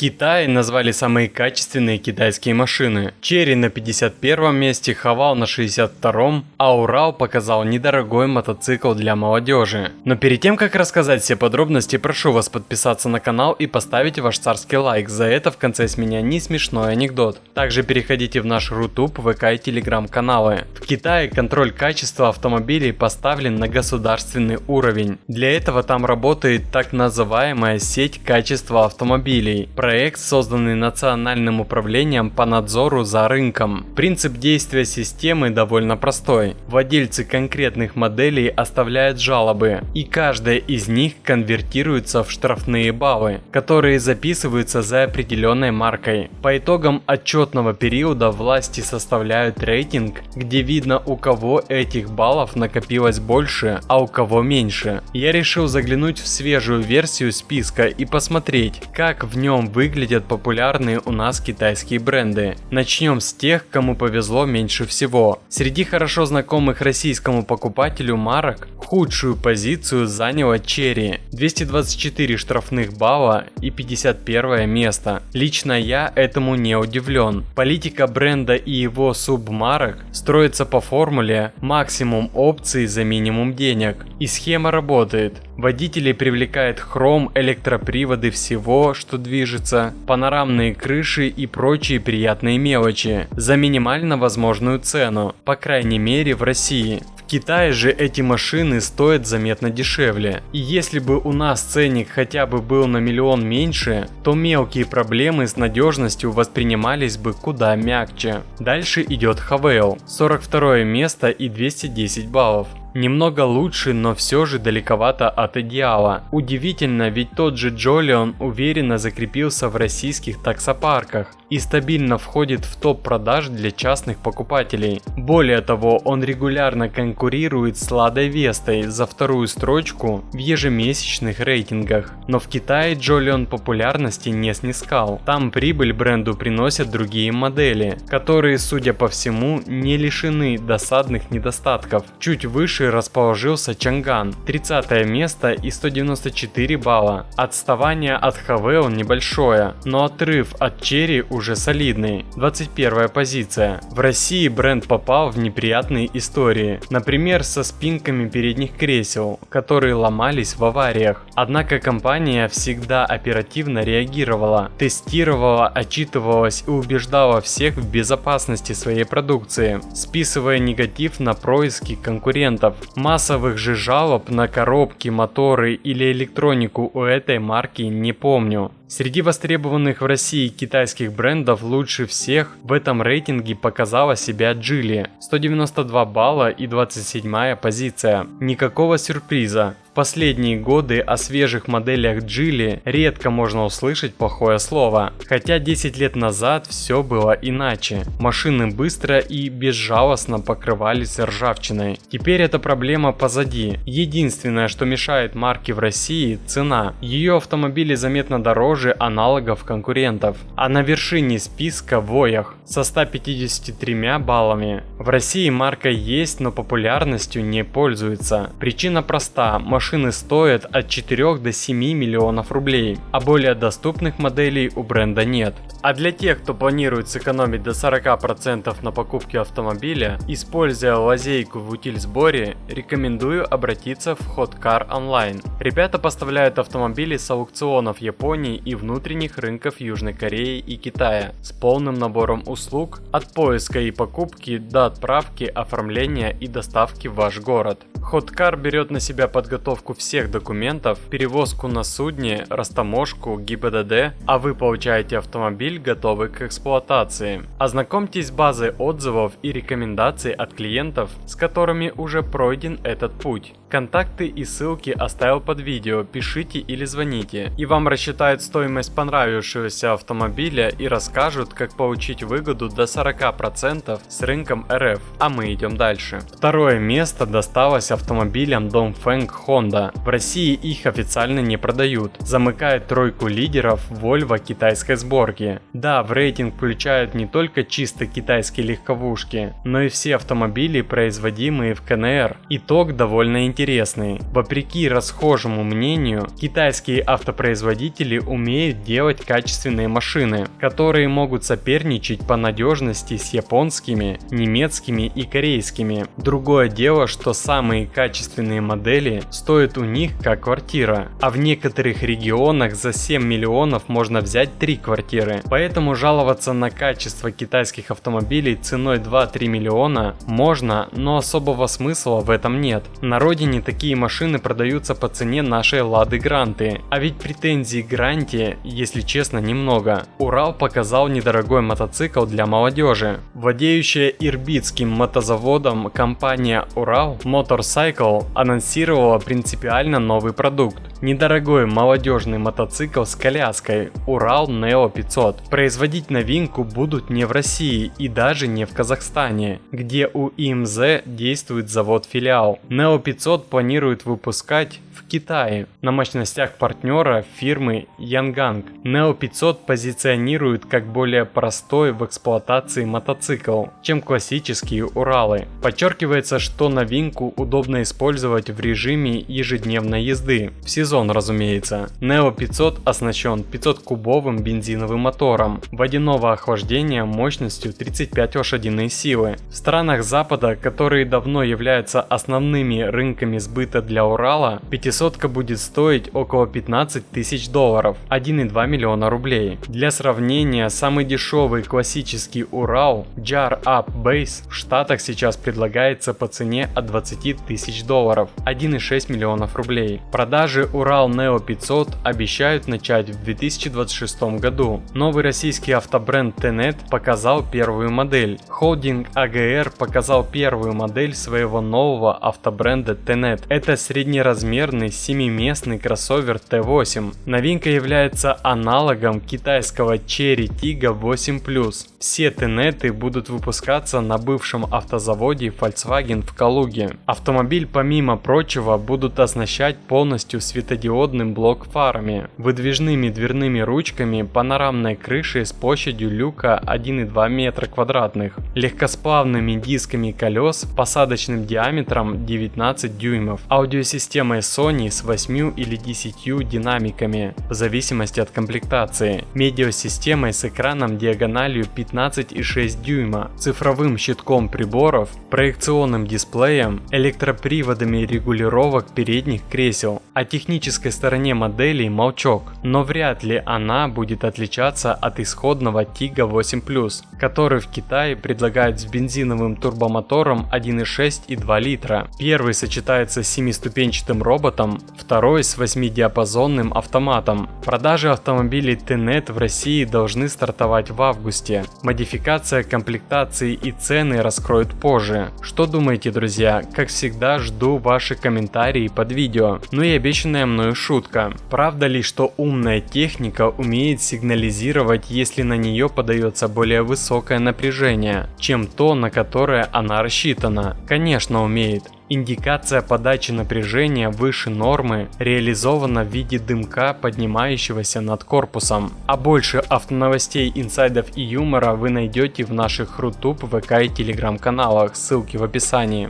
Китае назвали самые качественные китайские машины. Chery на 51 месте, Haval на 62, а Урал показал недорогой мотоцикл для молодежи. Но перед тем, как рассказать все подробности, прошу вас подписаться на канал и поставить ваш царский лайк. За это в конце с меня не смешной анекдот. Также переходите в наш Рутуб, ВК и Телеграм каналы. В Китае контроль качества автомобилей поставлен на государственный уровень. Для этого там работает так называемая сеть качества автомобилей. Проект, созданный Национальным управлением по надзору за рынком. Принцип действия системы довольно простой. Владельцы конкретных моделей оставляют жалобы, и каждая из них конвертируется в штрафные баллы, которые записываются за определенной маркой. По итогам отчетного периода власти составляют рейтинг, где видно, у кого этих баллов накопилось больше, а у кого меньше. Я решил заглянуть в свежую версию списка и посмотреть, как в нем выглядят популярные у нас китайские бренды. Начнем с тех, кому повезло меньше всего. Среди хорошо знакомых российскому покупателю марок худшую позицию заняла Chery. 224 штрафных балла и 51 место. Лично я этому не удивлен. Политика бренда и его субмарок строится по формуле максимум опций за минимум денег. И схема работает. Водители привлекает хром, электроприводы всего, что движется, панорамные крыши и прочие приятные мелочи за минимально возможную цену, по крайней мере в России. В Китае же эти машины стоят заметно дешевле. И если бы у нас ценник хотя бы был на миллион меньше, то мелкие проблемы с надежностью воспринимались бы куда мягче. Дальше идет Haval, 42 место и 210 баллов. Немного лучше, но все же далековато от идеала. Удивительно, ведь тот же Jolion уверенно закрепился в российских таксопарках и стабильно входит в топ продаж для частных покупателей. Более того, он регулярно конкурирует с Ладой Вестой за вторую строчку в ежемесячных рейтингах. Но в Китае Jolion популярности не снискал. Там прибыль бренду приносят другие модели, которые, судя по всему, не лишены досадных недостатков. Чуть выше расположился Чанган, 30 место и 194 балла. Отставание от Haval небольшое, но отрыв от Chery уже солидный, 21 позиция. В России бренд попал в неприятные истории, например со спинками передних кресел, которые ломались в авариях. Однако компания всегда оперативно реагировала, тестировала, отчитывалась и убеждала всех в безопасности своей продукции, списывая негатив на происки конкурентов. Массовых же жалоб на коробки, моторы или электронику у этой марки не помню. Среди востребованных в России китайских брендов лучше всех в этом рейтинге показала себя Geely, 192 балла и 27 позиция. Никакого сюрприза. В последние годы о свежих моделях Geely редко можно услышать плохое слово, хотя 10 лет назад все было иначе. Машины быстро и безжалостно покрывались ржавчиной. Теперь эта проблема позади. Единственное, что мешает марке в России – цена. Ее автомобили заметно дороже аналогов конкурентов. А на вершине списка Voyah со 153 баллами. В России марка есть, но популярностью не пользуется. Причина проста. Машины стоят от 4 до 7 миллионов рублей, а более доступных моделей у бренда нет. А для тех, кто планирует сэкономить до 40% на покупке автомобиля, используя лазейку в утильсборе, рекомендую обратиться в Hotcar Online. Ребята поставляют автомобили с аукционов Японии и внутренних рынков Южной Кореи и Китая с полным набором услуг от поиска и покупки до отправки, оформления и доставки в ваш город. Hotcar берет на себя подготовку всех документов, перевозку на судне, растаможку, ГИБДД, а вы получаете автомобиль, готовый к эксплуатации. Ознакомьтесь с базой отзывов и рекомендаций от клиентов, с которыми уже пройден этот путь. Контакты и ссылки оставил под видео, пишите или звоните, и вам рассчитают стоимость понравившегося автомобиля и расскажут, как получить выгоду до 40% с рынком РФ. А мы идем дальше. Второе место досталось автомобилям Dongfeng Honda. Honda. В России их официально не продают. Замыкает тройку лидеров Volvo китайской сборки. Да, в рейтинг включают не только чисто китайские легковушки, но и все автомобили, производимые в КНР. Итог довольно интересный. Вопреки расхожему мнению, китайские автопроизводители умеют делать качественные машины, которые могут соперничать по надежности с японскими, немецкими и корейскими. Другое дело, что самые качественные модели стоят у них как квартира, а в некоторых регионах за 7 миллионов можно взять 3 квартиры. Поэтому жаловаться на качество китайских автомобилей ценой 2-3 миллиона можно, но особого смысла в этом нет. На родине такие машины продаются по цене нашей Лады Гранты, а ведь претензий к Гранте, если честно, немного. Урал показал недорогой мотоцикл для молодежи. Владеющая ирбитским мотозаводом компания Урал Motorcycle анонсировала принципиально новый продукт. Недорогой молодежный мотоцикл с коляской Урал Neo 500. Производить новинку будут не в России и даже не в Казахстане, где у ИМЗ действует завод-филиал. Neo 500 планирует выпускать в Китае на мощностях партнера фирмы Yangang. Neo 500 позиционирует как более простой в эксплуатации мотоцикл, чем классические Уралы. Подчеркивается, что новинку удобно использовать в режиме ежедневной езды, в сезон, разумеется. Neo 500 оснащен 500-кубовым бензиновым мотором водяного охлаждения мощностью 35 лошадиные силы. В странах Запада, которые давно являются основными рынками сбыта для Урала, 500-ка будет стоить около 15 тысяч долларов, 1,2 миллиона рублей. Для сравнения, самый дешевый классический Урал JAR Up Base в Штатах сейчас предлагается по цене от 20 тысяч долларов, 1,6 миллионов рублей. Продажи Урал Neo 500 обещают начать в 2026 году. Новый российский автобренд Tenet показал первую модель. Холдинг АГР показал первую модель своего нового автобренда Tenet. Это среднеразмерный 7-местный кроссовер T8. Новинка является аналогом китайского Chery Tiggo 8+. Все Tenet будут выпускаться на бывшем автозаводе Volkswagen в Калуге. Автомобиль, помимо прочего, будут оснащать полностью светодиодным блок-фарами, выдвижными дверными ручками, панорамной крышей с площадью люка 1,2 метра квадратных, легкосплавными дисками колес, посадочным диаметром 19 дюймов, аудиосистемой Sony с 8 или 10 динамиками, в зависимости от комплектации, медиасистемой с экраном диагональю 15,6 дюйма, цифровым щитком приборов, проекционным дисплеем, электроприводами регулировок передних кресел. О технической стороне модели молчок, но вряд ли она будет отличаться от исходного Tiggo 8+, который в Китае предлагают с бензиновым турбомотором 1,6 и 2 литра. Первый сочетается с 7-ступенчатым роботом, второй с 8-диапазонным автоматом. Продажи автомобилей Tenet в России должны стартовать в августе. Модификация, комплектации и цены раскроют позже. Что думаете, друзья? Как всегда, жду ваши комментарии под видео. Ну и обещанная мною шутка. Правда ли, что умная техника умеет сигнализировать, если на нее подается более высокое напряжение, чем то, на которое она рассчитана? Конечно, умеет. Индикация подачи напряжения выше нормы реализована в виде дымка, поднимающегося над корпусом. А больше автоновостей, инсайдов и юмора вы найдете в наших Рутуб, ВК и Телеграм каналах, ссылки в описании.